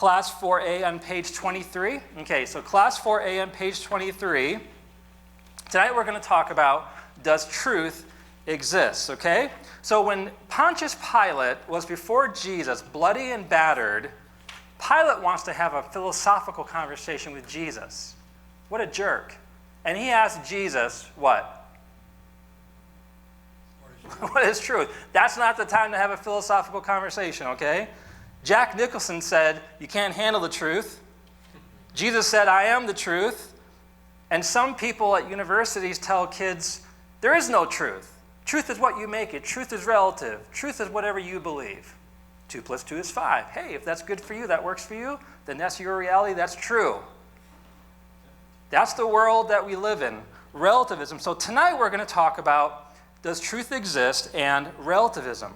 Class 4A on page 23. Okay, so Class 4A on page 23. Tonight we're going to talk about, does truth exist, okay? So when Pontius Pilate was before Jesus, bloody and battered, Pilate wants to have a philosophical conversation with Jesus. What a jerk. And he asked Jesus, what? What is truth? That's not the time to have a philosophical conversation, okay? Jack Nicholson said, you can't handle the truth. Jesus said, I am the truth. And some people at universities tell kids, there is no truth. Truth is what you make it. Truth is relative. Truth is whatever you believe. 2 + 2 is 5. Hey, if that's good for you, that works for you, then that's your reality, that's true. That's the world that we live in, relativism. So tonight we're going to talk about, does truth exist, and relativism.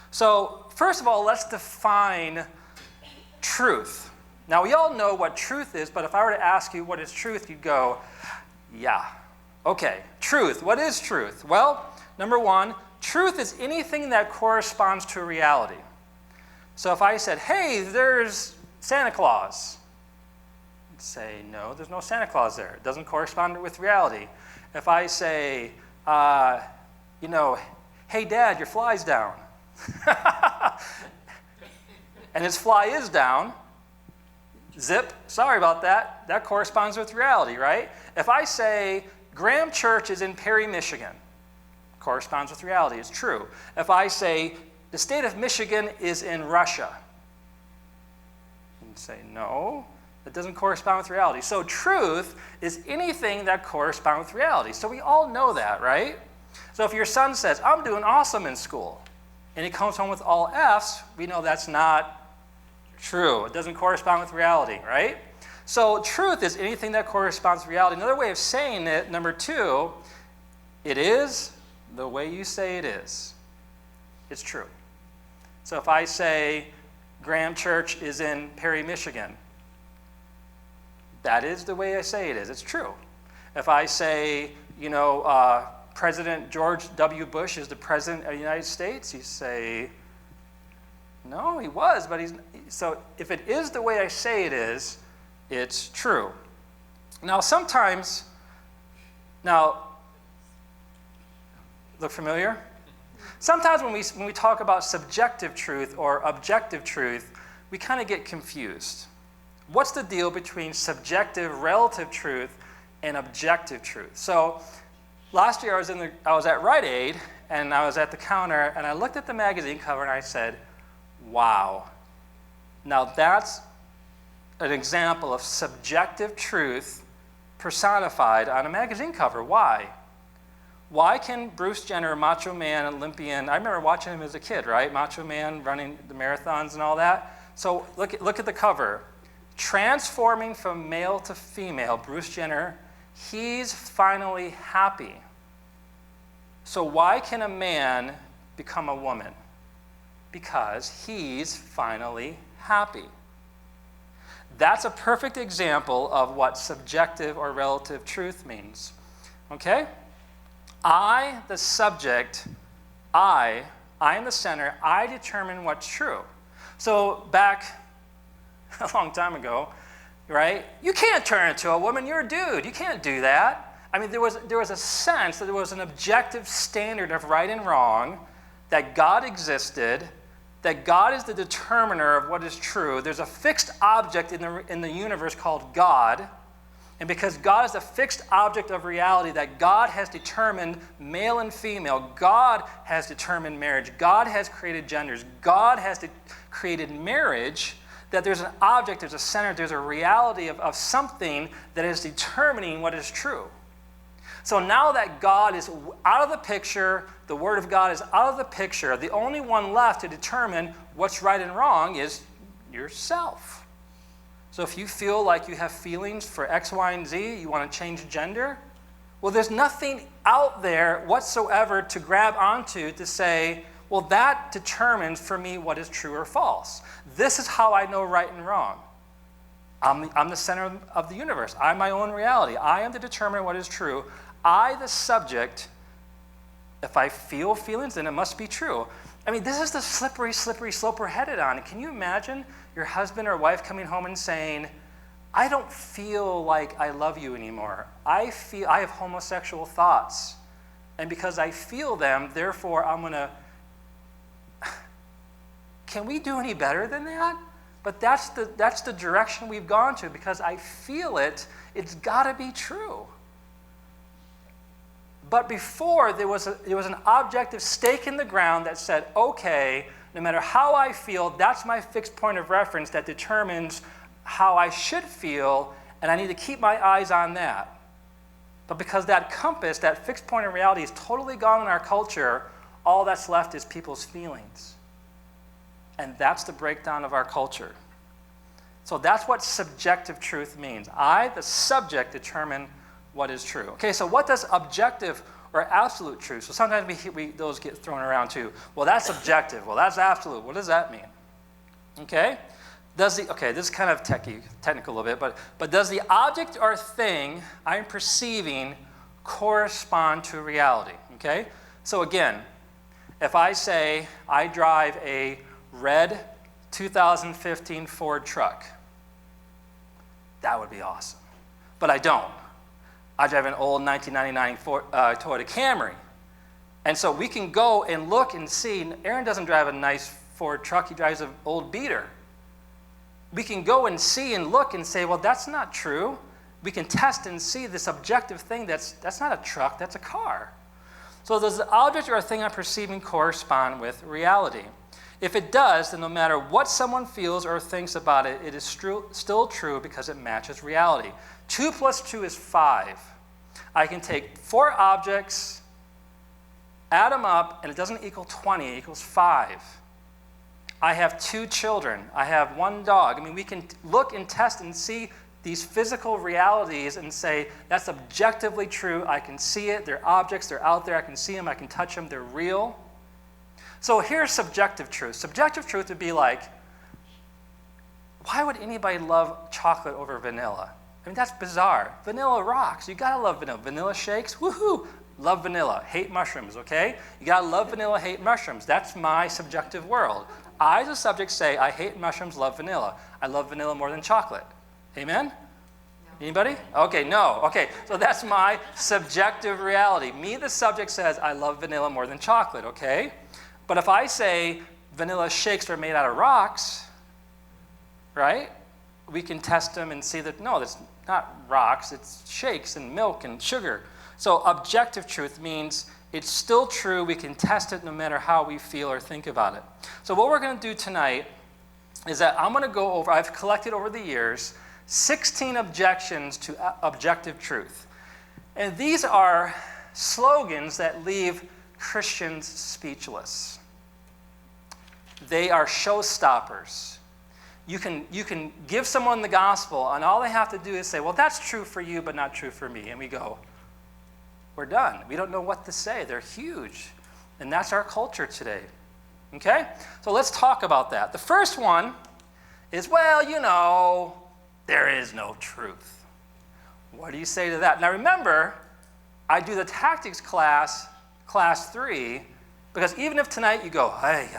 So first of all, let's define truth. Now, we all know what truth is, but if I were to ask you what is truth, you'd go, yeah. Okay, truth. What is truth? Well, number one, truth is anything that corresponds to a reality. So if I said, hey, there's Santa Claus, you'd say, no, there's no Santa Claus there. It doesn't correspond with reality. If I say, hey, Dad, your fly's down. And his fly is down. Zip, sorry about that. That corresponds with reality, right? If I say, Graham Church is in Perry, Michigan, corresponds with reality. It's true. If I say, the state of Michigan is in Russia, you'd say, no, that doesn't correspond with reality. So truth is anything that corresponds with reality. So we all know that, right? So if your son says, I'm doing awesome in school, and he comes home with all Fs, we know that's not true. It doesn't correspond with reality, right? So truth is anything that corresponds with reality. Another way of saying it, number two, it is the way you say it is. It's true. So if I say Graham Church is in Perry, Michigan, that is the way I say it is. It's true. If I say, President George W. Bush is the president of the United States, you say, no, he was, but he's... So if it is the way I say it is, it's true. Now, sometimes... Look familiar? Sometimes when we talk about subjective truth or objective truth, we kind of get confused. What's the deal between subjective, relative truth and objective truth? So last year I was at Rite Aid, and I was at the counter, and I looked at the magazine cover, and I said, wow. Now that's an example of subjective truth personified on a magazine cover. Why? Why can Bruce Jenner, Macho Man, Olympian, I remember watching him as a kid, right? Macho Man running the marathons and all that. So look at the cover. Transforming from male to female, Bruce Jenner, he's finally happy. So why can a man become a woman? Because he's finally happy. That's a perfect example of what subjective or relative truth means. Okay? I, the subject, I am the center, I determine what's true. So back a long time ago, right? You can't turn into a woman, you're a dude. You can't do that. I mean, there was a sense that there was an objective standard of right and wrong, that God existed, that God is the determiner of what is true. There's a fixed object in the universe called God. And because God is a fixed object of reality, that God has determined male and female, God has determined marriage, God has created genders, God has created marriage, that there's an object, there's a center, there's a reality of something that is determining what is true. So now that God is out of the picture, the Word of God is out of the picture, the only one left to determine what's right and wrong is yourself. So if you feel like you have feelings for X, Y, and Z, you want to change gender, well, there's nothing out there whatsoever to grab onto to say, well, that determines for me what is true or false. This is how I know right and wrong. I'm the center of the universe. I'm my own reality. I am to determine what is true. I, the subject, if I feel feelings, then it must be true. I mean, this is the slippery slope we're headed on. Can you imagine your husband or wife coming home and saying, I don't feel like I love you anymore. I have homosexual thoughts. And because I feel them, therefore I'm going to... Can we do any better than that? But that's the direction we've gone to. Because I feel it, it's got to be true. But before, there was an objective stake in the ground that said, okay, no matter how I feel, that's my fixed point of reference that determines how I should feel, and I need to keep my eyes on that. But because that compass, that fixed point of reality is totally gone in our culture, all that's left is people's feelings. And that's the breakdown of our culture. So that's what subjective truth means. I, the subject, determine what is true. Okay, so what does objective or absolute truth? So sometimes those get thrown around too. Well, that's objective. Well, that's absolute. What does that mean? Okay? This is kind of technical a little bit, but does the object or thing I'm perceiving correspond to reality? Okay? So again, if I say I drive a red 2015 Ford truck, that would be awesome. But I don't. I drive an old 1999 Toyota Camry. And so we can go and look and see. Aaron doesn't drive a nice Ford truck. He drives an old beater. We can go and see and look and say, well, that's not true. We can test and see this objective thing. That's not a truck. That's a car. So does the object or thing I'm perceiving correspond with reality? If it does, then no matter what someone feels or thinks about it, it is still true because it matches reality. 2 plus 2 is 5. I can take 4 objects, add them up, and it doesn't equal 20, it equals 5. I have 2 children. I have 1 dog. I mean, we can look and test and see these physical realities and say, that's objectively true. I can see it. They're objects. They're out there. I can see them. I can touch them. They're real. So here's subjective truth. Subjective truth would be like, why would anybody love chocolate over vanilla? I mean, that's bizarre. Vanilla rocks. You gotta love vanilla. Vanilla shakes, woohoo! Love vanilla. Hate mushrooms, okay? You gotta love vanilla, hate mushrooms. That's my subjective world. I, as a subject, say, I hate mushrooms, love vanilla. I love vanilla more than chocolate. Amen? No. Anybody? Okay, no. Okay, so that's my subjective reality. Me, the subject, says, I love vanilla more than chocolate, okay? But if I say vanilla shakes are made out of rocks, right? We can test them and see that, no, it's not rocks, it's shakes and milk and sugar. So objective truth means it's still true. We can test it no matter how we feel or think about it. So what we're going to do tonight is that I'm going to go over, I've collected over the years, 16 objections to objective truth. And these are slogans that leave Christians speechless. They are showstoppers. You can give someone the gospel, and all they have to do is say, well, that's true for you, but not true for me. And we go, we're done. We don't know what to say. They're huge. And that's our culture today. Okay? So let's talk about that. The first one is, well, you know, there is no truth. What do you say to that? Now remember, I do the tactics class 3, because even if tonight you go, hey,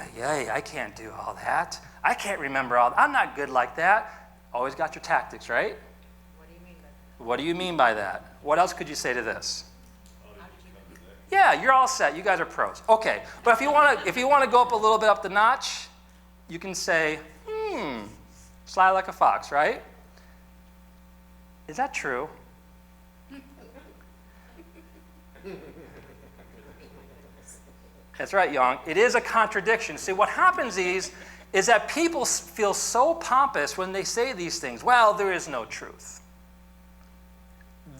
I can't do all that. I can't remember all that. I'm not good like that. Always got your tactics, right? What do you mean by that? What do you mean by that? What else could you say to this? Yeah, you're all set. You guys are pros. Okay, but if you want to go up a little bit up the notch, you can say, sly like a fox, right? Is that true? That's right, Young. It is a contradiction. See, what happens is that people feel so pompous when they say these things. Well, there is no truth.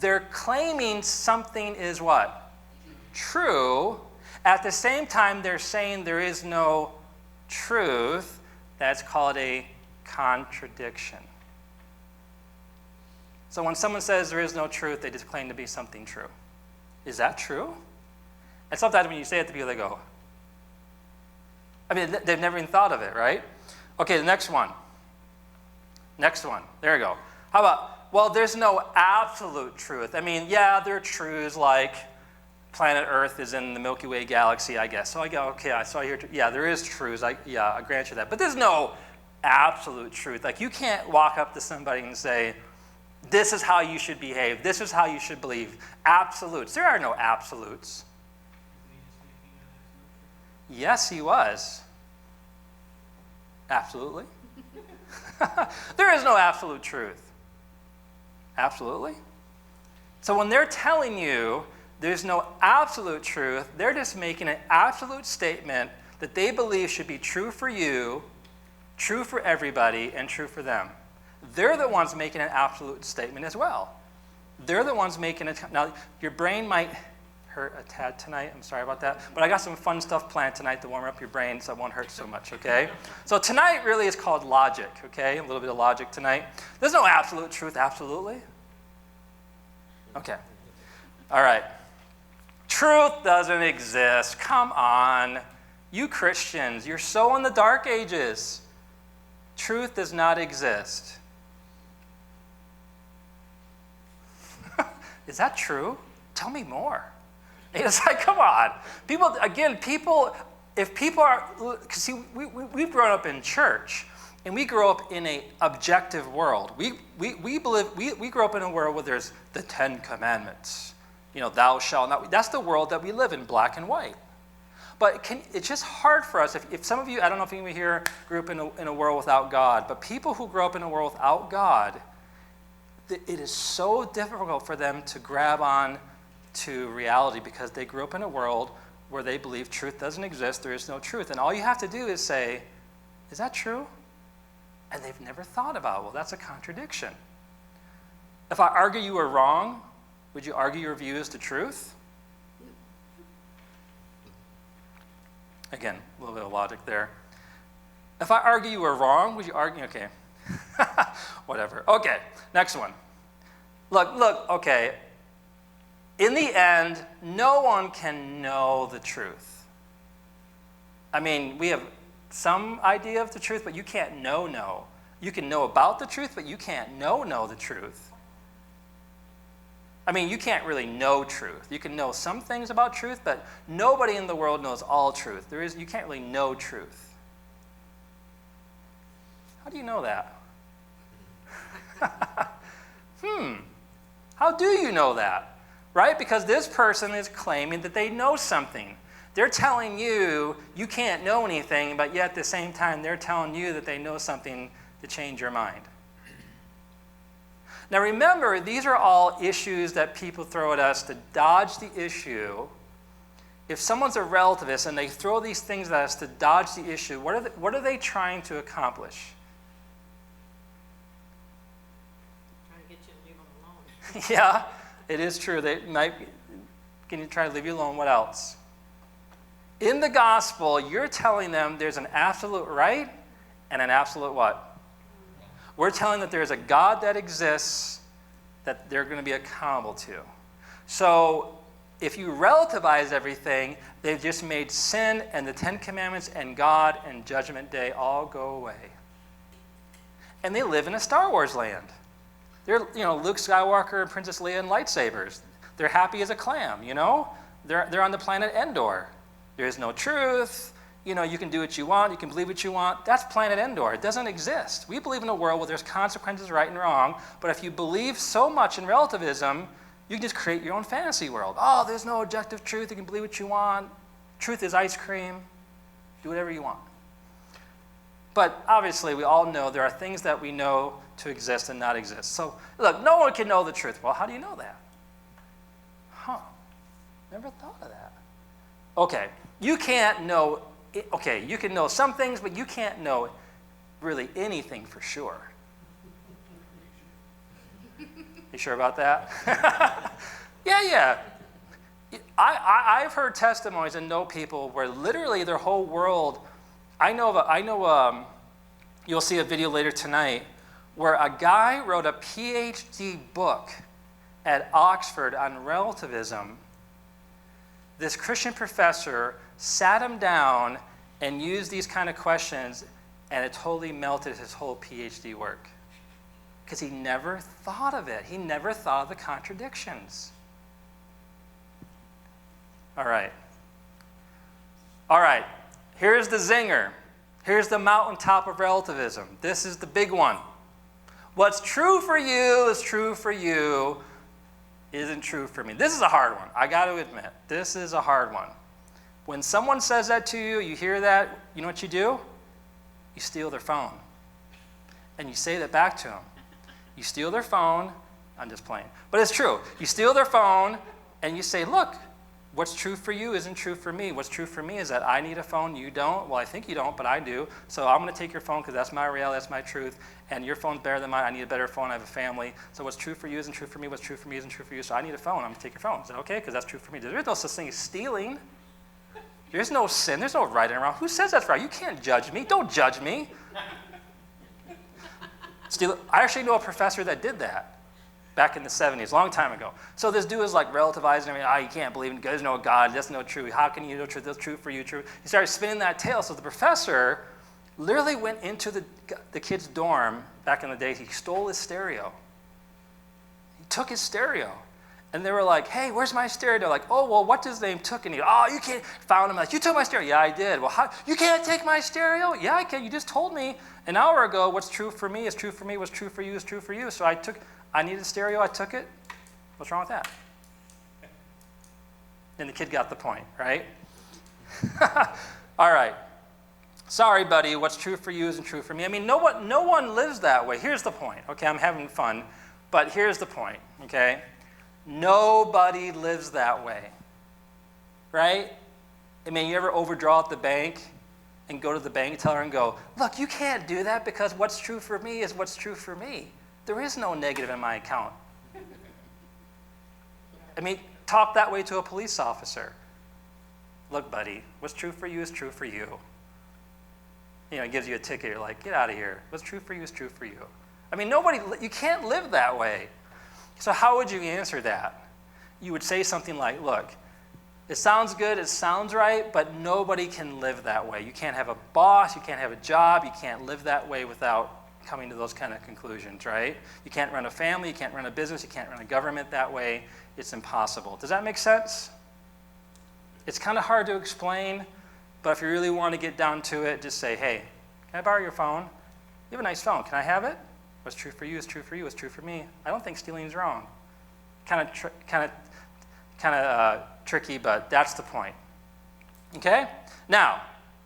They're claiming something is what? True. At the same time, they're saying there is no truth. That's called a contradiction. So when someone says there is no truth, they just claim to be something true. Is that true? And sometimes when you say it to people, they go, I mean, they've never even thought of it, right? Okay, the next one. Next one. There you go. How about, well, there's no absolute truth. I mean, yeah, there are truths like planet Earth is in the Milky Way galaxy, I guess. So I go, okay, I saw here. Yeah, there is truths. I grant you that. But there's no absolute truth. Like, you can't walk up to somebody and say, this is how you should behave. This is how you should believe. Absolutes. There are no absolutes. Yes, he was. Absolutely. There is no absolute truth. Absolutely. So when they're telling you there's no absolute truth, they're just making an absolute statement that they believe should be true for you, true for everybody, and true for them. They're the ones making an absolute statement as well. They're the ones making it. Now, your brain might hurt a tad tonight. I'm sorry about that. But I got some fun stuff planned tonight to warm up your brain so it won't hurt so much, okay? So tonight really is called logic, okay? A little bit of logic tonight. There's no absolute truth, absolutely. Okay. All right. Truth doesn't exist. Come on. You Christians, you're so in the dark ages. Truth does not exist. Is that true? Tell me more. It's like, come on. If people are, because see, we've grown up in church, and we grow up in an objective world. We grow up in a world where there's the 10 Commandments. You know, thou shalt not. That's the world that we live in, black and white. But it's just hard for us. If some of you, I don't know if anyone here grew up in a world without God, but people who grow up in a world without God, it is so difficult for them to grab on to reality because they grew up in a world where they believe truth doesn't exist, there is no truth. And all you have to do is say, is that true? And they've never thought about, well, that's a contradiction. If I argue you were wrong, would you argue your view is the truth? Again, a little bit of logic there. If I argue you were wrong, would you argue? Okay. Whatever. Okay, next one. Look, okay. In the end, no one can know the truth. I mean, we have some idea of the truth, but you can't know. You can know about the truth, but you can't know the truth. I mean, you can't really know truth. You can know some things about truth, but nobody in the world knows all truth. You can't really know truth. How do you know that? How do you know that? Right? Because this person is claiming that they know something. They're telling you you can't know anything, but yet at the same time they're telling you that they know something to change your mind. Now remember, these are all issues that people throw at us to dodge the issue. If someone's a relativist and they throw these things at us to dodge the issue, what are they trying to accomplish? Trying to get you to leave them alone. Yeah, it is true. They might can you try to leave you alone? What else? In the gospel, you're telling them there's an absolute right and an absolute what? We're telling that there's a God that exists that they're going to be accountable to. So if you relativize everything, they've just made sin and the 10 Commandments and God and Judgment Day all go away. And they live in a Star Wars land. They're, Luke Skywalker and Princess Leia and lightsabers. They're happy as a clam, They're on the planet Endor. There's no truth. You can do what you want. You can believe what you want. That's planet Endor. It doesn't exist. We believe in a world where there's consequences, right and wrong. But if you believe so much in relativism, you can just create your own fantasy world. Oh, there's no objective truth. You can believe what you want. Truth is ice cream. Do whatever you want. But obviously, we all know there are things that we know to exist and not exist. So, look, no one can know the truth. Well, how do you know that? Never thought of that. Okay, you can't know. Okay, you can know some things, but you can't know really anything for sure. You sure about that? Yeah. I've heard testimonies and know people where literally their whole world. I know. You'll see a video later tonight where a guy wrote a PhD book at Oxford on relativism. This Christian professor sat him down and used these kind of questions, and it totally melted his whole PhD work. Because he never thought of it. He never thought of the contradictions. All right. All right. Here's the zinger. Here's the mountaintop of relativism. This is the big one. What's true for you is true for you, isn't true for me. This is a hard one. I got to admit, this is a hard one. When someone says that to you, you hear that, you know what you do? You steal their phone. And you say that back to them. You steal their phone. I'm just playing. But it's true. You steal their phone, and you say, look, what's true for you isn't true for me. What's true for me is that I need a phone, you don't. Well, I think you don't, but I do. So I'm going to take your phone because that's my reality, that's my truth. And your phone's better than mine. I need a better phone. I have a family. So what's true for you isn't true for me. What's true for me isn't true for you. So I need a phone. I'm going to take your phone. Is that okay? Because that's true for me. There's no such thing as stealing. There's no sin. There's no right and wrong. Who says that's right? You can't judge me. Don't judge me. I actually know a professor that did that back in the 70s, a long time ago. So this dude is like relativizing. You can't believe in God. There's no God. That's no truth. How can you know truth? That's true for you. True. He started spinning that tale. So the professor literally went into the kid's dorm back in the day. He stole his stereo. He took his stereo. And they were like, hey, where's my stereo? They're like, oh, well, what's his name took it? And he, oh, you can't. Found him. Like, you took my stereo. Yeah, I did. Well, how? You can't take my stereo? Yeah, I can. You just told me an hour ago what's true for me is true for me. What's true for you is true for you. So I needed a stereo. I took it. What's wrong with that? And the kid got the point, right? All right. Sorry, buddy. What's true for you isn't true for me. I mean, no one lives that way. Here's the point. Okay, I'm having fun. But here's the point, okay? Nobody lives that way, right? I mean, you ever overdraw at the bank and go to the bank teller and go, look, you can't do that because what's true for me is what's true for me. There is no negative in my account. I mean, talk that way to a police officer. Look, buddy, what's true for you is true for you. You know, it gives you a ticket. You're like, get out of here. What's true for you is true for you. I mean, you can't live that way. So how would you answer that? You would say something like, look, it sounds good, it sounds right, but nobody can live that way. You can't have a boss, you can't have a job, you can't live that way without coming to those kind of conclusions, right? You can't run a family, you can't run a business, you can't run a government that way. It's impossible. Does that make sense? It's kind of hard to explain, but if you really want to get down to it, just say, hey, can I borrow your phone? You have a nice phone, can I have it? What's true for you is true for you. What's true for me? I don't think stealing is wrong. Kind of tricky, but that's the point. Okay? Now,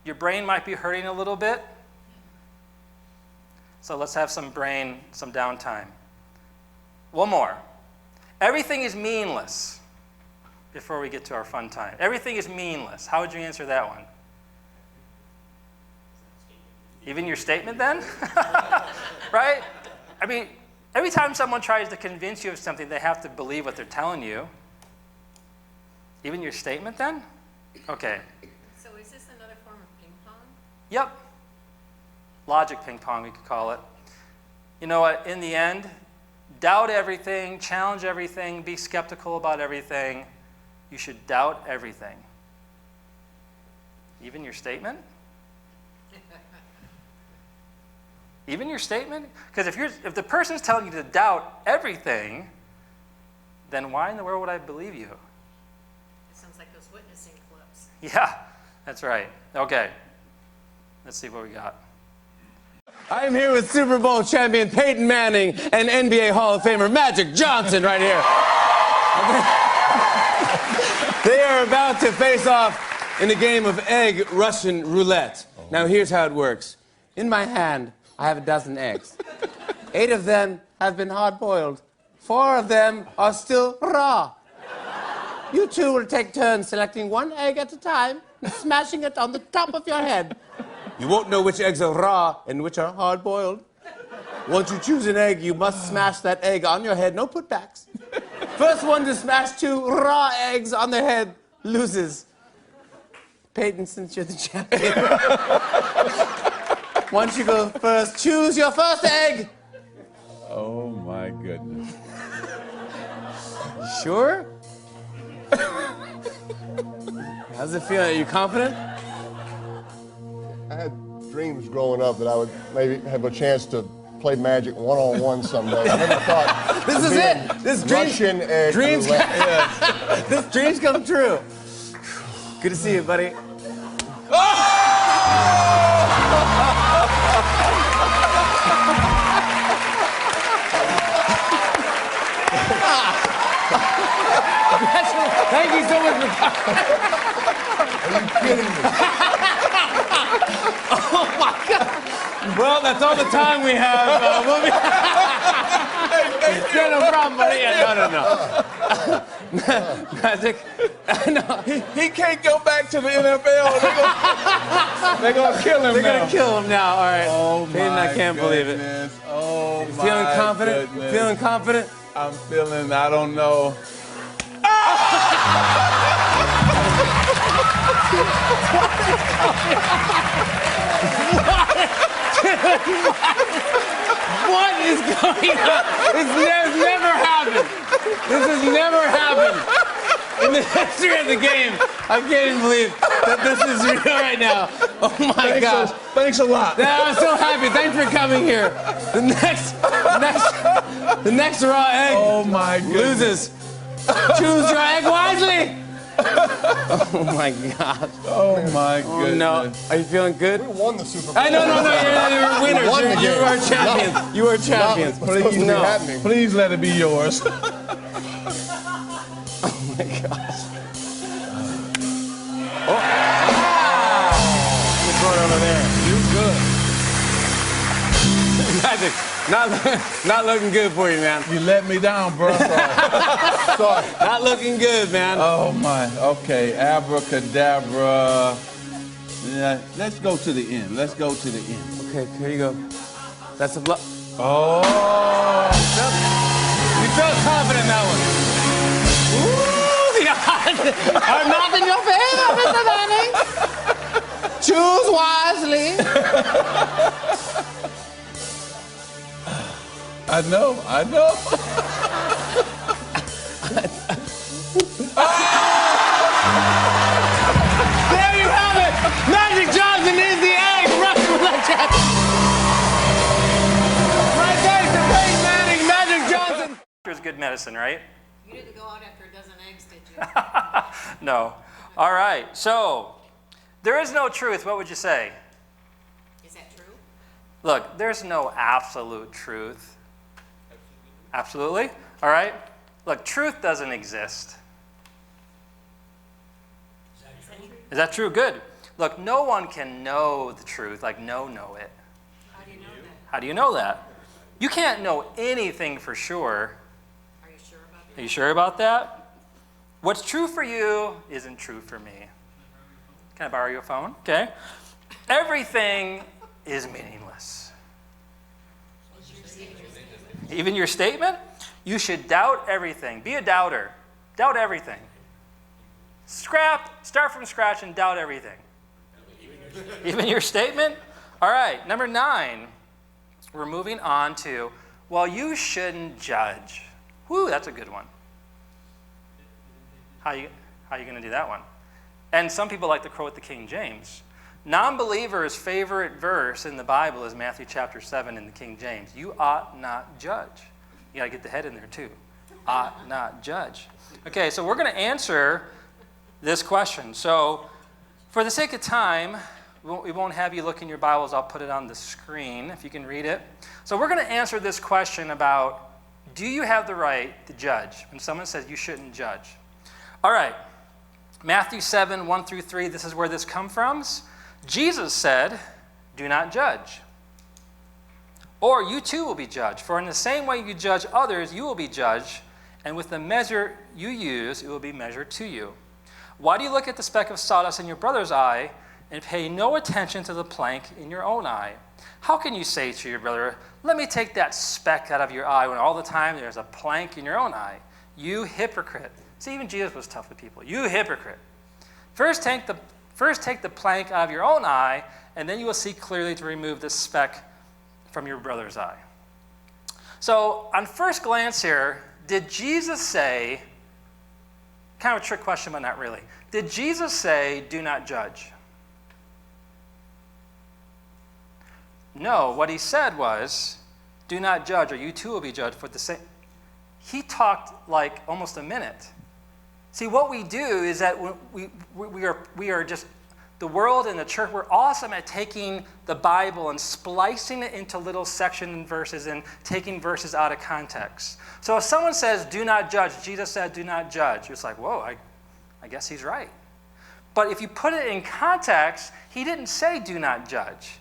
your brain might be hurting a little bit. So let's have some downtime. One more. Everything is meaningless before we get to our fun time. Everything is meaninless. How would you answer that one? Even your statement then? Right? I mean, every time someone tries to convince you of something, they have to believe what they're telling you. Even your statement then? Okay. So is this another form of ping pong? Yep. Logic ping pong, we could call it. You know what? In the end, doubt everything, challenge everything, be skeptical about everything. You should doubt everything. Even your statement? Even your statement? Because if the person's telling you to doubt everything, then why in the world would I believe you? It sounds like those witnessing clips. Yeah, that's right. Okay. Let's see what we got. I am here with Super Bowl champion Peyton Manning and NBA Hall of Famer Magic Johnson right here. They are about to face off in a game of egg Russian roulette. Now here's how it works. In my hand, I have a dozen eggs. 8 of them have been hard-boiled. 4 of them are still raw. You two will take turns selecting 1 egg at a time and smashing it on the top of your head. You won't know which eggs are raw and which are hard-boiled. Once you choose an egg, you must smash that egg on your head, no putbacks. First one to smash 2 raw eggs on their head loses. Peyton, since you're the champion. Once you go first, choose your first egg. Oh my goodness. Sure? How's it feel? Are you confident? I had dreams growing up that I would maybe have a chance to play Magic one-on-one someday. I never thought this is it. This Russian egg dreams roulette. This dreams come true. Good to see you, buddy. Thank you so much for Are you kidding me? Oh my God. Well, that's all the time we have. We'll be... Yeah, no problem, buddy. Yeah, no. Magic. No. He can't go back to the NFL. They're gonna kill him They're now. gonna kill him now. All right. Oh my Hayden, I can't believe it. goodness. Oh my Feeling confident? goodness. Feeling confident? I'm feeling, I don't know. What is going on? This has never happened. This has never happened in the history of the game. I can't even believe that this is real right now. Oh my gosh. Thanks a lot. Yeah, I'm so happy. Thanks for coming here. The next raw egg Oh my goodness. loses. Choose your egg wisely. Oh my God. Oh my Oh goodness. no. Are you feeling good? We won the Super Bowl. I know, no, you're winners. Won the You game. are champions. You are champions. Not what's supposed to be No. happening. Please let it be yours. Oh my gosh. Oh. What's going on over there? You good. Magic. Not looking good for you, man. You let me down, bro. Sorry. Not looking good, man. Oh my. Okay. Abracadabra. Yeah. Let's go to the end. Let's go to the end. Okay, here you go. That's a blow. Oh. You felt confident in that one. Ooh, the odds are not in your favor, Mr. Manning. Choose wisely. I know. There you have it. Magic Johnson is the egg Russian roulette champion. Right there's the great Manning, Magic Johnson. It's good medicine, right? You didn't go out after a dozen eggs, did you? No. All right. So, there is no truth. What would you say? Is that true? Look, there's no absolute truth. Absolutely. All right. Look, truth doesn't exist. Is that true? Good. Look, no one can know the truth, like know it. How do you know that? How do you know that? You can't know anything for sure. Are you sure about Are that? you sure about that? What's true for you isn't true for me. Can I borrow your phone? Okay. Everything is meaningless. Even your statement? You should doubt everything. Be a doubter. Doubt everything. Start from scratch and doubt everything. Even your statement? All right, number 9. We're moving on to, well, you shouldn't judge. Whew, that's a good one. How you going to do that one? And some people like to quote the King James. Non-believers' favorite verse in the Bible is Matthew chapter 7 in the King James. You ought not judge. You got to get the head in there too. Ought not judge. Okay, so we're going to answer this question. So for the sake of time, we won't have you look in your Bibles. I'll put it on the screen if you can read it. So we're going to answer this question about, do you have the right to judge? When someone says you shouldn't judge. All right, Matthew 7, 1 through 3, this is where this comes from. Jesus said, do not judge. Or you too will be judged. For in the same way you judge others, you will be judged. And with the measure you use, it will be measured to you. Why do you look at the speck of sawdust in your brother's eye and pay no attention to the plank in your own eye? How can you say to your brother, let me take that speck out of your eye, when all the time there's a plank in your own eye? You hypocrite. See, even Jesus was tough with people. You hypocrite. First take the plank out of your own eye, and then you will see clearly to remove the speck from your brother's eye. So, on first glance here, did Jesus say, kind of a trick question, but not really. Did Jesus say, do not judge? No, what he said was, do not judge, or you too will be judged for the same. He talked like almost a minute. See, what we do is that we are just, the world and the church, we're awesome at taking the Bible and splicing it into little section verses and taking verses out of context. So if someone says, do not judge, Jesus said, do not judge, it's like, whoa, I guess he's right. But if you put it in context, he didn't say do not judge.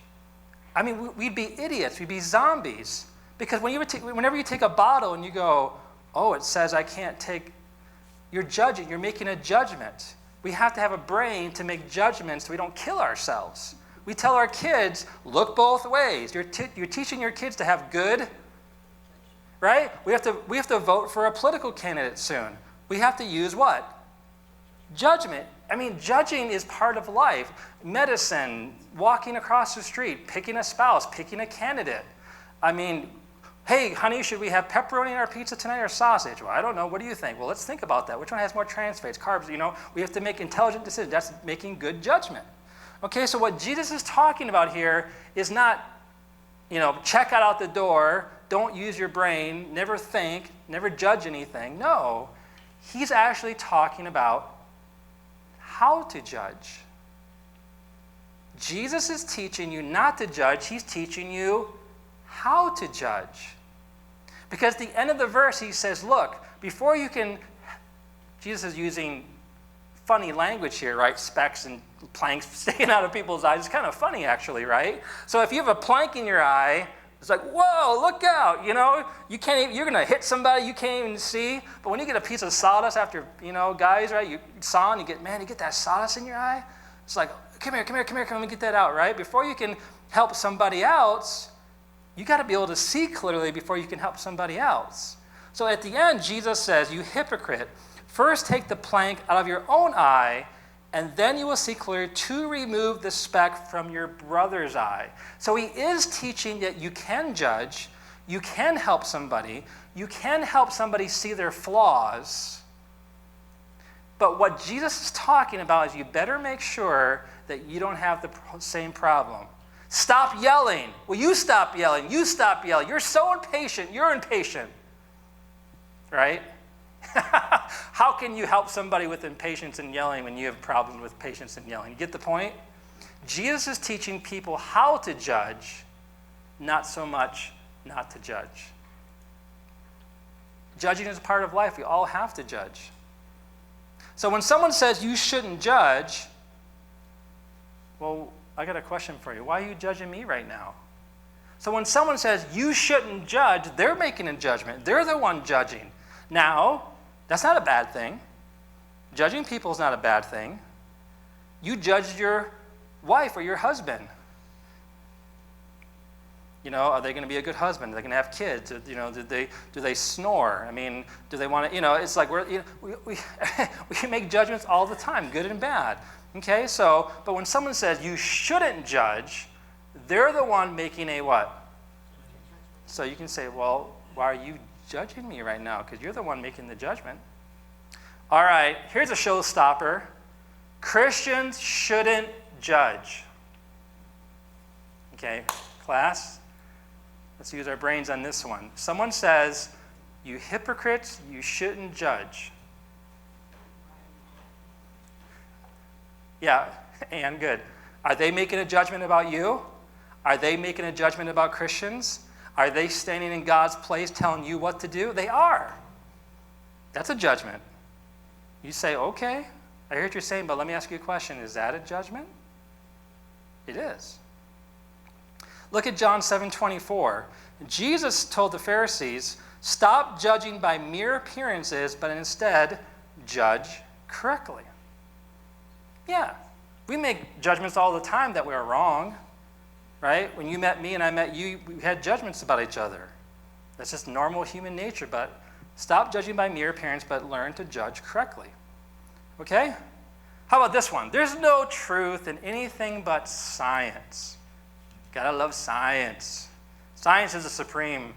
I mean, we'd be idiots, we'd be zombies. Because whenever you take a bottle and you go, oh, it says I can't take, you're judging, you're making a judgment. We have to have a brain to make judgments so we don't kill ourselves. We tell our kids, look both ways. You're teaching your kids to have good, right? We have to vote for a political candidate soon. We have to use what? Judgment. I mean, judging is part of life. Medicine, walking across the street, picking a spouse, picking a candidate. I mean, hey, honey, should we have pepperoni in our pizza tonight or sausage? Well, I don't know. What do you think? Well, let's think about that. Which one has more trans fats, carbs? You know, we have to make intelligent decisions. That's making good judgment. Okay, so what Jesus is talking about here is not, check out the door, don't use your brain, never think, never judge anything. No, he's actually talking about how to judge. Jesus is teaching you not to judge. He's teaching you how to judge. Because at the end of the verse, he says, look, before you can, Jesus is using funny language here, right? Specks and planks sticking out of people's eyes. It's kind of funny, actually, right? So if you have a plank in your eye, it's like, whoa, look out, you can't even, you're going to hit somebody you can't even see. But when you get a piece of sawdust after, guys, right, you saw and you get that sawdust in your eye. It's like, come here, let me get that out, right? Before you can help somebody else, you got to be able to see clearly before you can help somebody else. So at the end, Jesus says, you hypocrite, first take the plank out of your own eye, and then you will see clearly to remove the speck from your brother's eye. So he is teaching that you can judge, you can help somebody, you can help somebody see their flaws. But what Jesus is talking about is you better make sure that you don't have the same problem. Stop yelling. Well, you stop yelling. You stop yelling. You're so impatient. You're impatient. Right? How can you help somebody with impatience and yelling when you have problems with patience and yelling? You get the point? Jesus is teaching people how to judge, not so much not to judge. Judging is part of life. We all have to judge. So when someone says you shouldn't judge, well, I got a question for you. Why are you judging me right now? So when someone says you shouldn't judge, they're making a judgment. They're the one judging. Now, that's not a bad thing. Judging people is not a bad thing. You judged your wife or your husband. Are they going to be a good husband? Are they going to have kids? Do they snore? I mean, do they want to? It's like we can make judgments all the time, good and bad. Okay, but when someone says you shouldn't judge, they're the one making a what? So you can say, well, why are you judging me right now? Because you're the one making the judgment. All right, here's a showstopper. Christians shouldn't judge. Okay, class, let's use our brains on this one. Someone says, you hypocrites, you shouldn't judge. Yeah, and good. Are they making a judgment about you? Are they making a judgment about Christians? Are they standing in God's place telling you what to do? They are. That's a judgment. You say, okay, I hear what you're saying, but let me ask you a question. Is that a judgment? It is. Look at John 7:24. Jesus told the Pharisees, stop judging by mere appearances, but instead judge correctly. Yeah, we make judgments all the time that we're wrong, right? When you met me and I met you, we had judgments about each other. That's just normal human nature, but stop judging by mere appearance, but learn to judge correctly. Okay? How about this one? There's no truth in anything but science. Gotta love science. Science is the supreme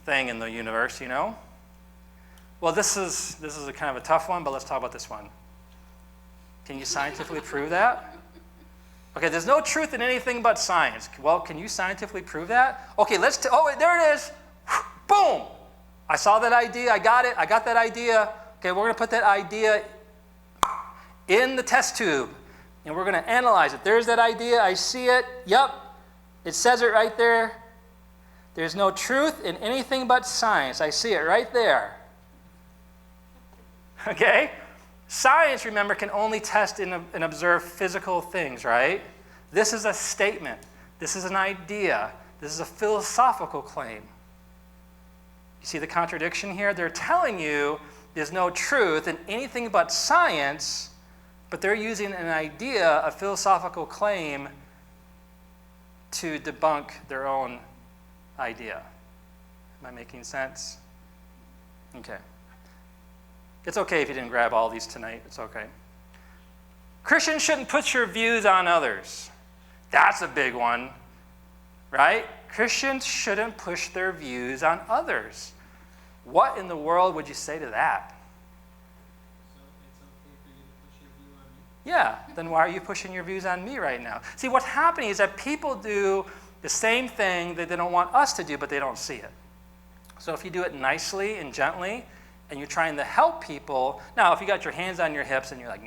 thing in the universe, Well, this is a kind of a tough one, but let's talk about this one. Can you scientifically prove that? Okay, there's no truth in anything but science. Well, can you scientifically prove that? Okay, there it is. Boom! I saw that idea. I got it. I got that idea. Okay, we're going to put that idea in the test tube, and we're going to analyze it. There's that idea. I see it. Yep. It says it right there. There's no truth in anything but science. I see it right there. Okay? Science, remember, can only test and observe physical things, right? This is a statement. This is an idea. This is a philosophical claim. You see the contradiction here? They're telling you there's no truth in anything but science, but they're using an idea, a philosophical claim, to debunk their own idea. Am I making sense? Okay. It's okay if you didn't grab all these tonight. It's okay. Christians shouldn't put your views on others. That's a big one, right? Christians shouldn't push their views on others. What in the world would you say to that? So it's okay for you to push your view on me? Yeah, then why are you pushing your views on me right now? See, what's happening is that people do the same thing that they don't want us to do, but they don't see it. So if you do it nicely and gently, and you're trying to help people, now if you got your hands on your hips and you're like,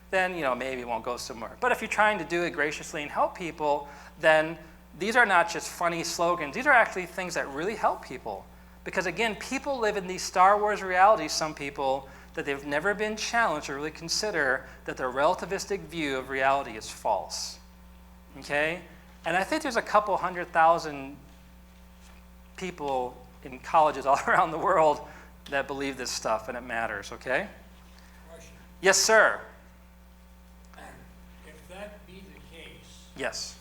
then maybe it won't go somewhere. But if you're trying to do it graciously and help people, then these are not just funny slogans. These are actually things that really help people. Because again, people live in these Star Wars realities, some people, that they've never been challenged to really consider that their relativistic view of reality is false. Okay? And I think there's a couple 100,000 people in colleges all around the world that believe this stuff, and it matters, okay? Question. Yes, sir. If that be the case, Yes.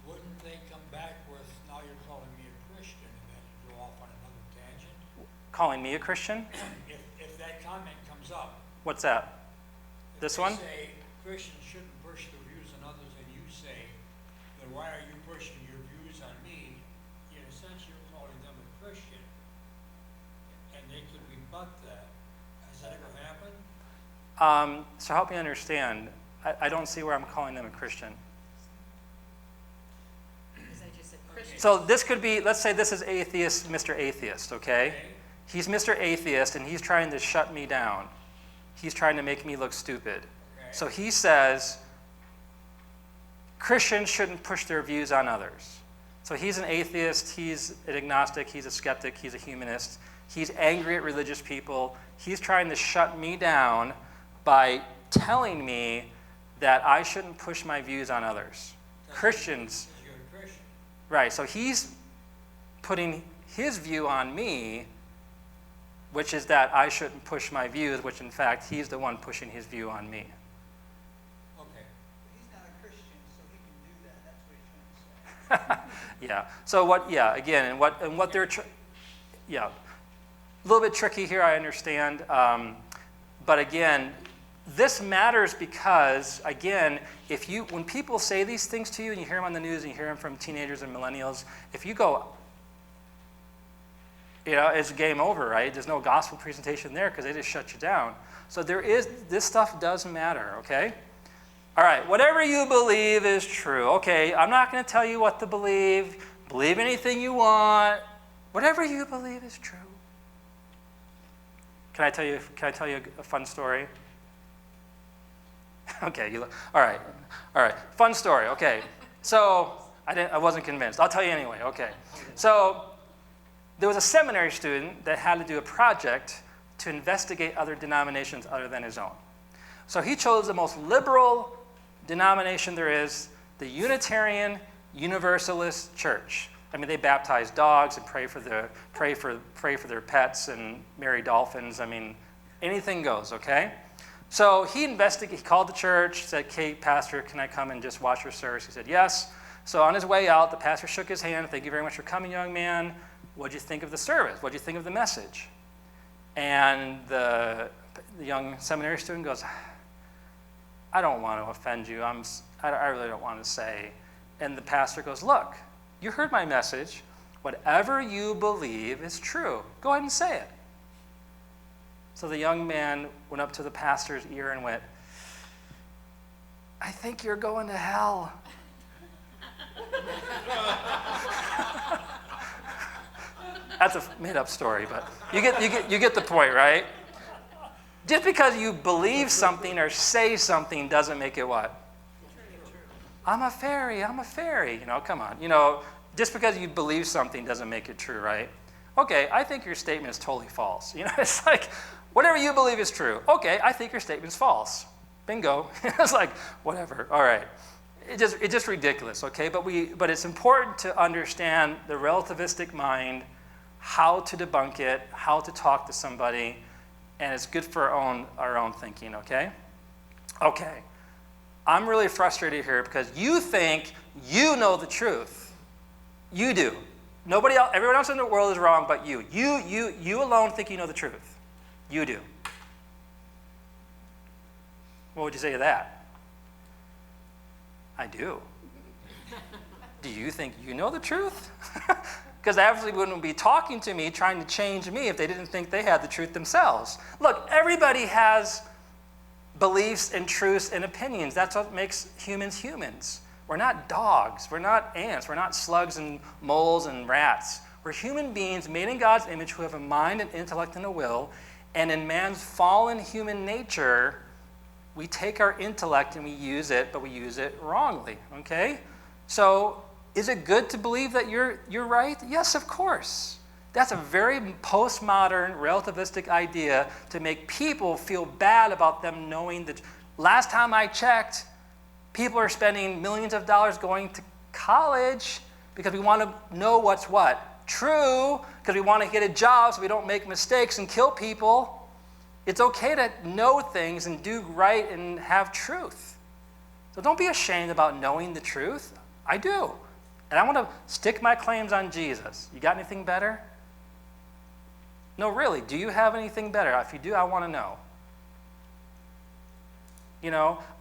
wouldn't they come back with, now you're calling me a Christian, and then you go off on another tangent? Calling me a Christian? If that comment comes up. What's that? This one? If they say Christians shouldn't push their views on others, and you say, then why are you pushing your views on me? In a sense, you're calling them a Christian. And they could rebut that. Has that ever happened? So help me understand. I don't see where I'm calling them a Christian. Because I just said Christian. So this could be, let's say this is atheist, Mr. Atheist, okay? He's Mr. Atheist, and he's trying to shut me down. He's trying to make me look stupid. Okay. So he says, Christians shouldn't push their views on others. So he's an atheist, he's an agnostic, he's a skeptic, he's a humanist. He's angry at religious people. He's trying to shut me down by telling me that I shouldn't push my views on others. Christians, Because you're a Christian. right, so he's putting his view on me, which is that I shouldn't push my views, which in fact he's the one pushing his view on me. Okay. He's not a Christian, so he can do that. That's what he's trying to say. Yeah. So what? Yeah. Again, and what they're, yeah, a little bit tricky here. I understand, but again, this matters because again, when people say these things to you and you hear them on the news and you hear them from teenagers and millennials, if you go, it's game over, right? There's no gospel presentation there because they just shut you down. So this stuff does matter. Okay. All right, whatever you believe is true. Okay, I'm not going to tell you what to believe. Believe anything you want. Whatever you believe is true. Can I tell you a fun story? Okay, all right. Fun story. Okay, so I wasn't convinced. I'll tell you anyway. Okay, so there was a seminary student that had to do a project to investigate other denominations other than his own. So he chose the most liberal denomination there is, the Unitarian Universalist Church. I mean, they baptize dogs and pray for their pets and marry dolphins. I mean, anything goes, okay? So he called the church, said, "Kate, pastor, can I come and just watch your service?" He said, "Yes." So on his way out, the pastor shook his hand. "Thank you very much for coming, young man. What'd you think of the service? What'd you think of the message?" And the young seminary student goes, "I don't want to offend you. I really don't want to say." And the pastor goes, "Look, you heard my message. Whatever you believe is true. Go ahead and say it." So the young man went up to the pastor's ear and went, "I think you're going to hell." That's a made-up story, but you get the point, right? Just because you believe something or say something doesn't make it what? I'm a fairy, come on. Just because you believe something doesn't make it true, right? Okay, I think your statement is totally false. It's like, whatever you believe is true. Okay, I think your statement's false. Bingo. It's like, whatever, all right. It's just ridiculous, okay? But it's important to understand the relativistic mind, how to debunk it, how to talk to somebody, and it's good for our own thinking, okay? Okay. I'm really frustrated here because you think you know the truth. You do. Nobody else, everyone else in the world is wrong but you. You alone think you know the truth. You do. What would you say to that? I do. Do you think you know the truth? Because they obviously wouldn't be talking to me, trying to change me if they didn't think they had the truth themselves. Look, everybody has beliefs and truths and opinions. That's what makes humans humans. We're not dogs. We're not ants. We're not slugs and moles and rats. We're human beings made in God's image who have a mind, an intellect, and a will. And in man's fallen human nature, we take our intellect and we use it, but we use it wrongly, okay? So is it good to believe that you're right? Yes, of course. That's a very postmodern, relativistic idea to make people feel bad about them knowing that last time I checked, people are spending millions of dollars going to college because we want to know what's what. True, because we want to get a job so we don't make mistakes and kill people. It's okay to know things and do right and have truth. So don't be ashamed about knowing the truth. I do. And I want to stick my claims on Jesus. You got anything better? No, really, do you have anything better? If you do, I want to know.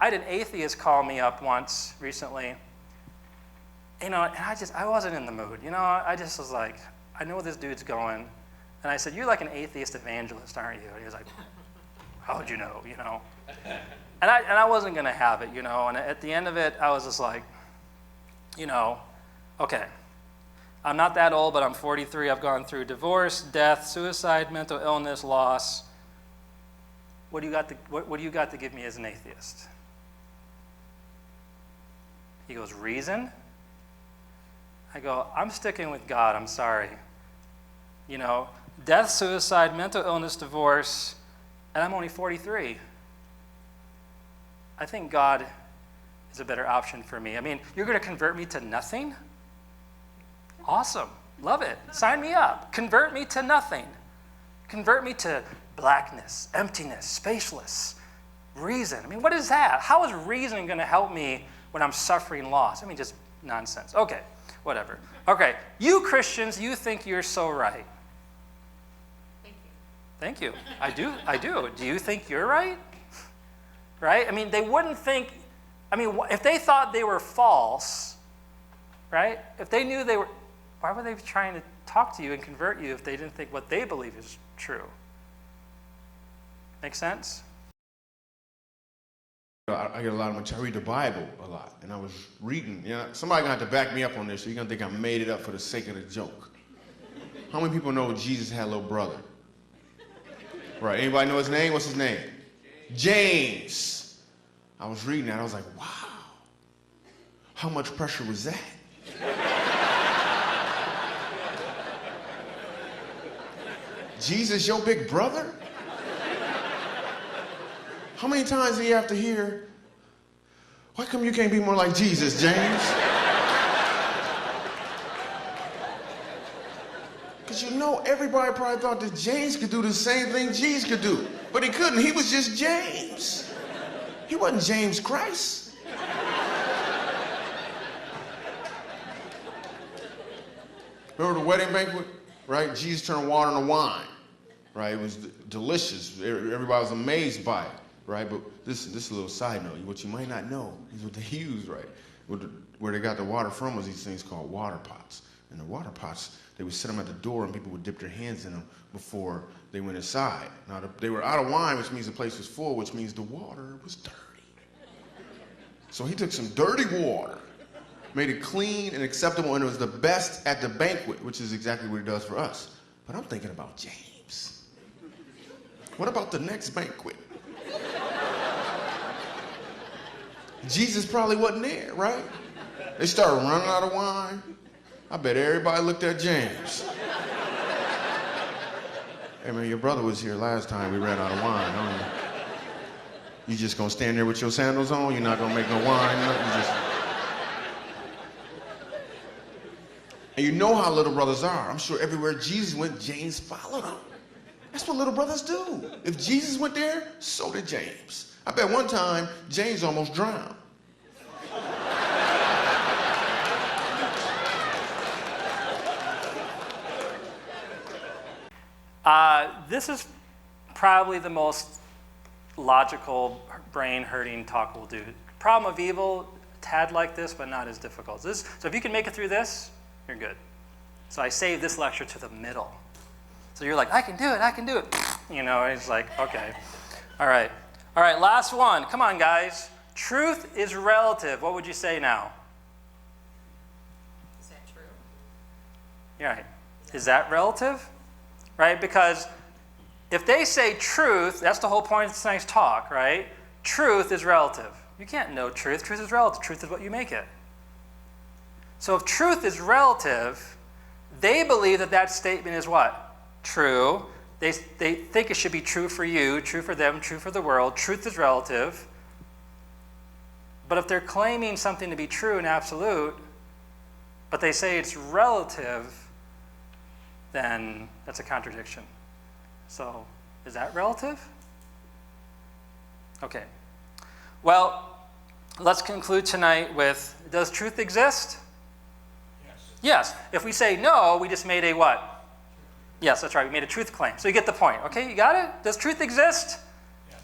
I had an atheist call me up once recently. And I wasn't in the mood. I just was like, I know where this dude's going. And I said, you're like an atheist evangelist, aren't you? And he was like, how would you know, And I wasn't going to have it, And at the end of it, I was just like, okay. I'm not that old, but I'm 43. I've gone through divorce, death, suicide, mental illness, loss. What do you got to give me as an atheist? He goes, reason? I go, I'm sticking with God. I'm sorry. Death, suicide, mental illness, divorce, and I'm only 43. I think God is a better option for me. I mean, you're going to convert me to nothing? Awesome. Love it. Sign me up. Convert me to nothing. Convert me to blackness, emptiness, spaceless, reason. I mean, what is that? How is reason going to help me when I'm suffering loss? I mean, just nonsense. Okay, whatever. Okay, you Christians, you think you're so right. Thank you. I do. Do you think you're right? Right? I mean, they wouldn't think, if they thought they were false, right? If they knew they were, why were they trying to talk to you and convert you if they didn't think what they believe is true? Make sense? I get a lot of material. I read the Bible a lot, and I was reading. Somebody gonna have to back me up on this. So you're gonna think I made it up for the sake of the joke. How many people know Jesus had a little brother? Right. Anybody know his name? What's his name? James. I was reading that. I was like, wow. How much pressure was that? Jesus, your big brother? How many times do you have to hear, why come you can't be more like Jesus, James? Because everybody probably thought that James could do the same thing Jesus could do. But he couldn't. He was just James. He wasn't James Christ. Remember the wedding banquet? Right? Jesus turned water into wine. Right? It was delicious. Everybody was amazed by it. Right? But this is a little side note. What you might not know is what they used, right? Where they got the water from was these things called water pots. And the water pots, they would set them at the door and people would dip their hands in them before they went inside. Now, they were out of wine, which means the place was full, which means the water was dirty. So he took some dirty water, made it clean and acceptable, and it was the best at the banquet, which is exactly what he does for us. But I'm thinking about James. What about the next banquet? Jesus probably wasn't there, right? They started running out of wine. I bet everybody looked at James. Hey man, your brother was here last time we ran out of wine, aren't you? You just gonna stand there with your sandals on? You're not gonna make no wine? Nothing? And you know how little brothers are. I'm sure everywhere Jesus went, James followed him. That's what little brothers do. If Jesus went there, so did James. I bet one time, James almost drowned. This is probably the most logical, brain-hurting talk we'll do. Problem of evil, a tad like this, but not as difficult. So if you can make it through this, you're good. So I saved this lecture to the middle. So you're like, I can do it. You know, it's like, okay. All right, last one. Come on, guys. Truth is relative. What would you say now? Is that true? You're right. Is that relative? Right? Because if they say truth, that's the whole point of tonight's talk, right? Truth is relative. You can't know truth. Truth is relative. Truth is what you make it. So if truth is relative, they believe that that statement is what? True. They think it should be true for you, true for them, true for the world. Truth is relative. But if they're claiming something to be true and absolute, but they say it's relative, then that's a contradiction. So, is that relative? Okay. Well, let's conclude tonight with, does truth exist? Yes. If we say no, we just made a what? Yes, that's right. We made a truth claim. So you get the point. Okay, you got it? Does truth exist?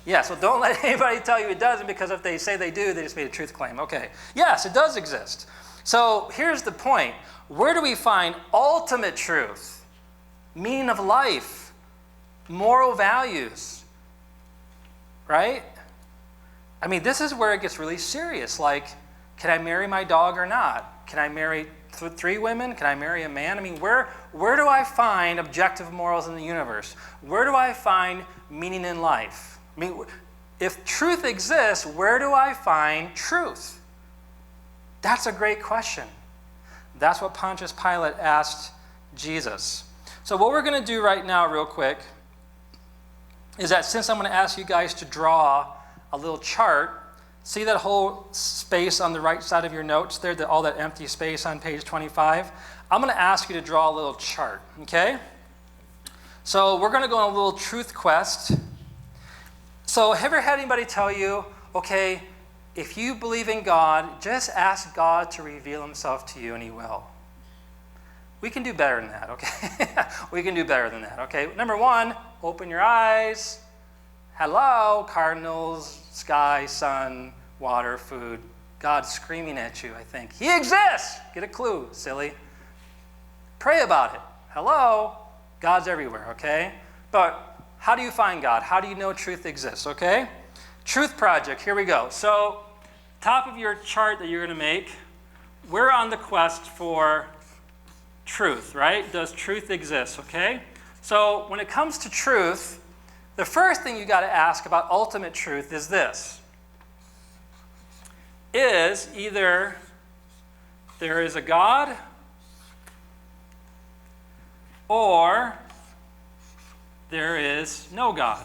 Yes. Well, don't let anybody tell you it doesn't, because if they say they do, they just made a truth claim. Okay. Yes, it does exist. So here's the point. Where do we find ultimate truth? Meaning of life, moral values, right? I mean, this is where it gets really serious. Like, can I marry my dog or not? Can I marry 3 women? Can I marry a man? I mean, where do I find objective morals in the universe? Where do I find meaning in life? I mean, if truth exists, where do I find truth? That's a great question. That's what Pontius Pilate asked Jesus. So what we're going to do right now real quick is that, since I'm going to ask you guys to draw a little chart, see that whole space on the right side of your notes there, all that empty space on page 25? I'm going to ask you to draw a little chart, okay? So we're going to go on a little truth quest. So have you ever had anybody tell you, okay, if you believe in God, just ask God to reveal himself to you and he will? We can do better than that, okay? We can do better than that, okay? Number 1, open your eyes. Hello, cardinals, sky, sun, water, food. God's screaming at you, I think. He exists! Get a clue, silly. Pray about it. Hello? God's everywhere, okay? But how do you find God? How do you know truth exists, okay? Truth Project, here we go. So, top of your chart that you're going to make, we're on the quest for truth, right? Does truth exist, okay? So when it comes to truth, the first thing you got to ask about ultimate truth is this. Is either there is a God, or there is no God,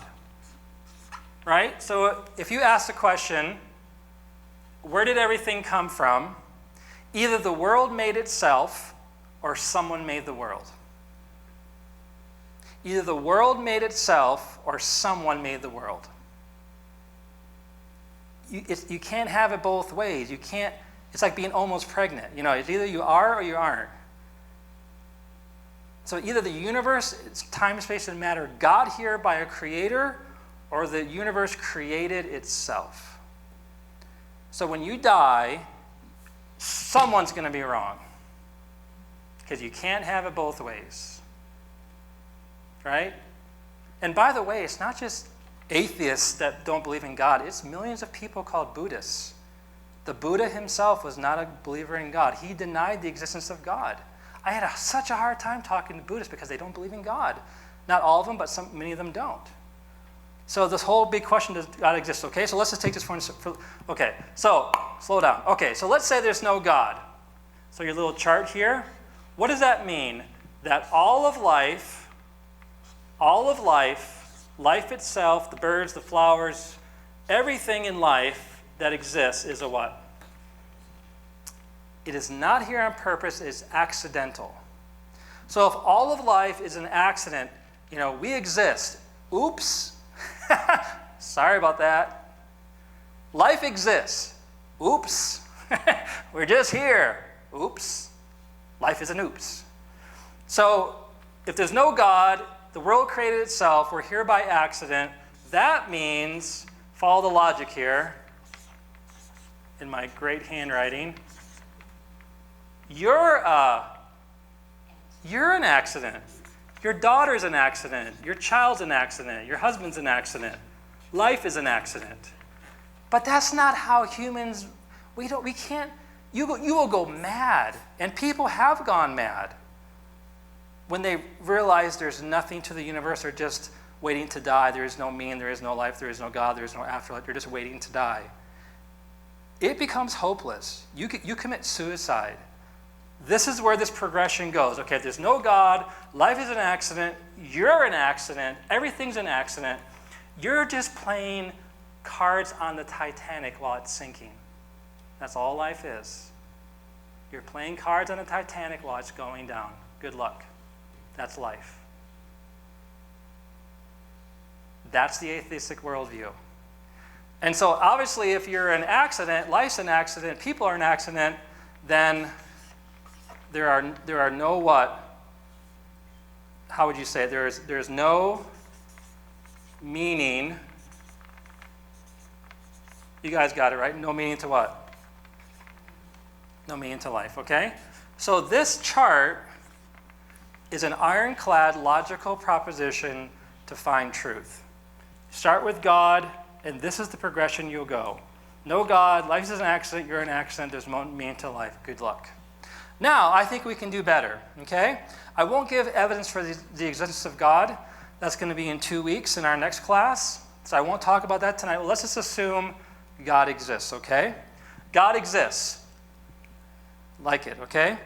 right? So if you ask the question, where did everything come from? Either the world made itself, or someone made the world. Either the world made itself, or someone made the world. You can't have it both ways. You can't. It's like being almost pregnant. You know, it's either you are or you aren't. So either the universe, time, space, and matter got here by a creator, or the universe created itself. So when you die, someone's going to be wrong. Because you can't have it both ways. Right? And by the way, it's not just atheists that don't believe in God. It's millions of people called Buddhists. The Buddha himself was not a believer in God. He denied the existence of God. I had such a hard time talking to Buddhists because they don't believe in God. Not all of them, but many of them don't. So this whole big question, does God exist? Okay, so let's just take this okay, so slow down. Okay, so let's say there's no God. So your little chart here, what does that mean? That all of life, life itself, the birds, the flowers, everything in life that exists is a what? It is not here on purpose, it's accidental. So if all of life is an accident, we exist. Oops. Sorry about that. Life exists. Oops. We're just here. Oops. Life is an oops. So if there's no God, the world created itself, we're here by accident, that means, follow the logic here, in my great handwriting, you're an accident. Your daughter's an accident. Your child's an accident. Your husband's an accident. Life is an accident. But that's not how humans, we can't, you will go mad. And people have gone mad when they realize there's nothing to the universe. They're just waiting to die. There is no meaning, there is no life, there is no God, there is no afterlife. They're just waiting to die. It becomes hopeless. You commit suicide. This is where this progression goes. Okay, if there's no God, life is an accident, you're an accident, everything's an accident. You're just playing cards on the Titanic while it's sinking. That's all life is. You're playing cards on the Titanic while it's going down. Good luck. That's life. That's the atheistic worldview. And so obviously if you're an accident, life's an accident, people are an accident, then there are no what? How would you say it? There's no meaning. You guys got it, right? No meaning to what? No meaning to life, okay? So this chart is an ironclad logical proposition to find truth. Start with God, and this is the progression you'll go. No God, life is an accident, you're an accident, there's no meaning to life. Good luck. Now, I think we can do better, okay? I won't give evidence for the existence of God. That's going to be in 2 weeks in our next class, so I won't talk about that tonight. Well, let's just assume God exists, okay? God exists. Like it, okay?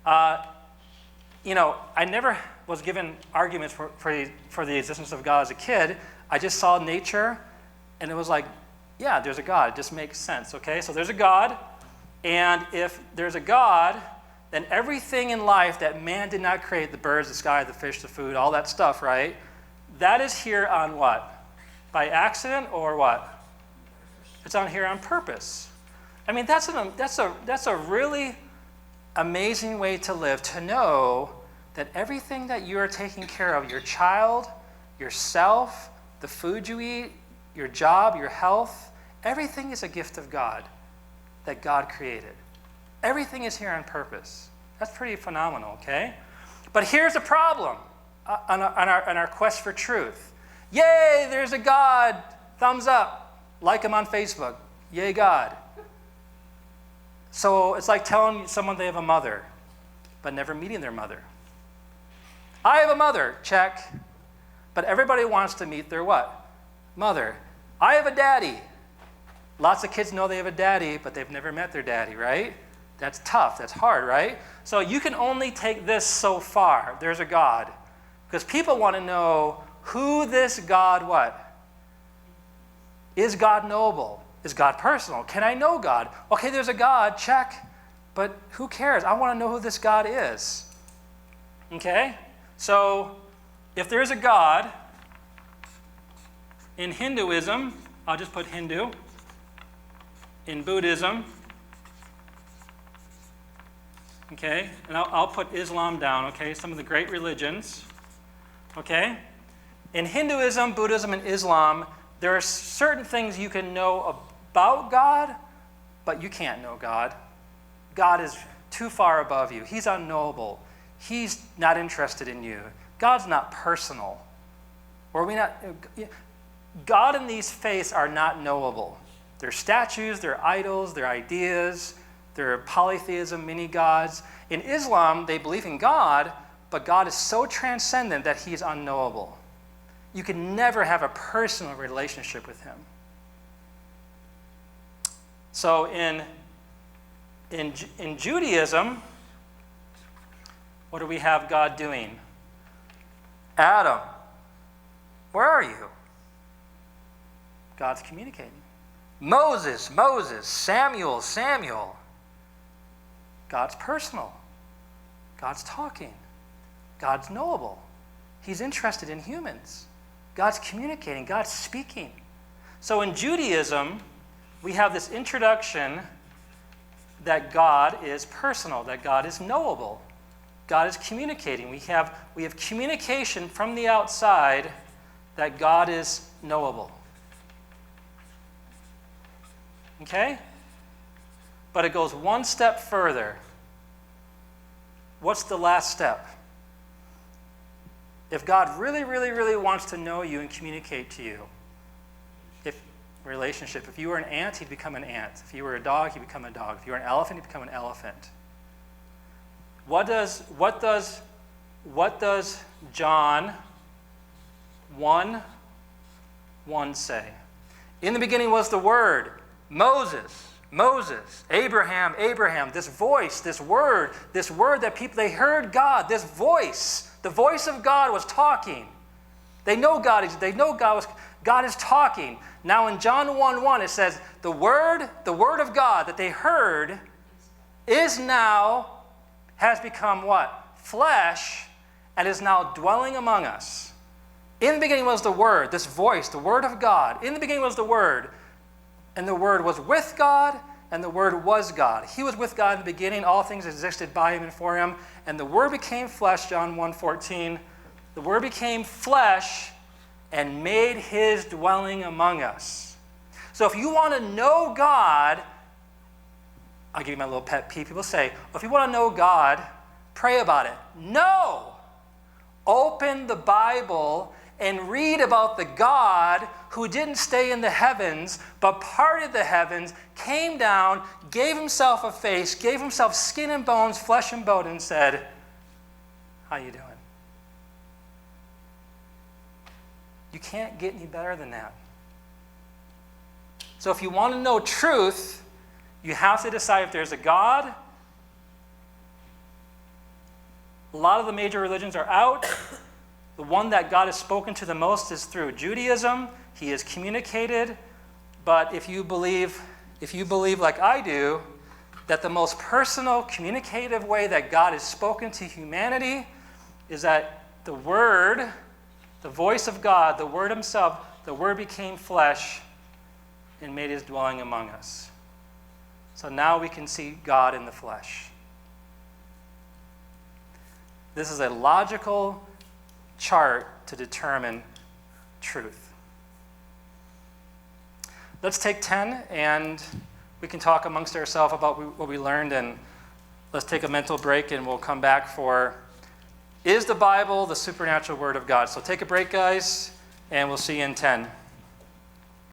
I never was given arguments for the existence of God as a kid. I just saw nature, and it was like, yeah, there's a God. It just makes sense, okay? So there's a God, and if there's a God, then everything in life that man did not create, the birds, the sky, the fish, the food, all that stuff, right? That is here on what? By accident or what? It's on here on purpose. I mean, that's a really amazing way to live, to know that everything that you are taking care of, your child, yourself, the food you eat, your job, your health, everything is a gift of God that God created. Everything is here on purpose. That's pretty phenomenal, okay? But here's the problem on our quest for truth. Yay, there's a God. Thumbs up. Like him on Facebook. Yay, God. So it's like telling someone they have a mother, but never meeting their mother. I have a mother, check. But everybody wants to meet their what? Mother. I have a daddy. Lots of kids know they have a daddy, but they've never met their daddy, right? That's tough. That's hard, right? So you can only take this so far. There's a God. Because people want to know who this God what? Is God knowable? Is God personal? Can I know God? Okay, there's a God, check. But who cares? I want to know who this God is. Okay? So if there's a God, in Hinduism, I'll just put Hindu. In Buddhism, okay, and I'll put Islam down, okay, some of the great religions, okay? In Hinduism, Buddhism, and Islam, there are certain things you can know about God, but you can't know God. God is too far above you. He's unknowable. He's not interested in you. God's not personal. God and these faiths are not knowable. They're statues, they're idols, they're ideas, they're polytheism, many gods. In Islam, they believe in God, but God is so transcendent that he's unknowable. You can never have a personal relationship with him. So in Judaism, what do we have God doing? Adam, where are you? God's communicating. Moses, Samuel, God's personal. God's talking. God's knowable. He's interested in humans. God's communicating. God's speaking. So in Judaism, we have this introduction that God is personal, that God is knowable. God is communicating. We have communication from the outside that God is knowable. Okay? But it goes one step further. What's the last step? If God really, really, really wants to know you and communicate to you, if you were an ant, he'd become an ant. If you were a dog, he'd become a dog. If you were an elephant, he'd become an elephant. What does John 1:1 say? In the beginning was the Word. Moses, Abraham, this voice, this word that people, they heard God, this voice, the voice of God was talking. They know God is talking. Now in John 1:1 it says, the word of God that they heard has become what? Flesh, and is now dwelling among us. In the beginning was the Word, this voice, the Word of God. In the beginning was the Word, and the Word was with God, and the Word was God. He was with God in the beginning. All things existed by him and for him. And the Word became flesh, John 1:14. The Word became flesh and made his dwelling among us. So if you want to know God, I'll give you my little pet peeve. People say, if you want to know God, pray about it. No! Open the Bible and read about the God who didn't stay in the heavens, but parted the heavens, came down, gave himself a face, gave himself skin and bones, flesh and bone, and said, how you doing? You can't get any better than that. So if you want to know truth, you have to decide if there's a God. A lot of the major religions are out. The one that God has spoken to the most is through Judaism. He has communicated. But if you believe like I do, that the most personal, communicative way that God has spoken to humanity is that the Word, the voice of God, the Word himself, the Word became flesh and made his dwelling among us. So now we can see God in the flesh. This is a logical chart to determine truth. Let's take 10 and we can talk amongst ourselves about what we learned, and let's take a mental break and we'll come back for, is the Bible the supernatural Word of God? So take a break, guys, and we'll see you in 10.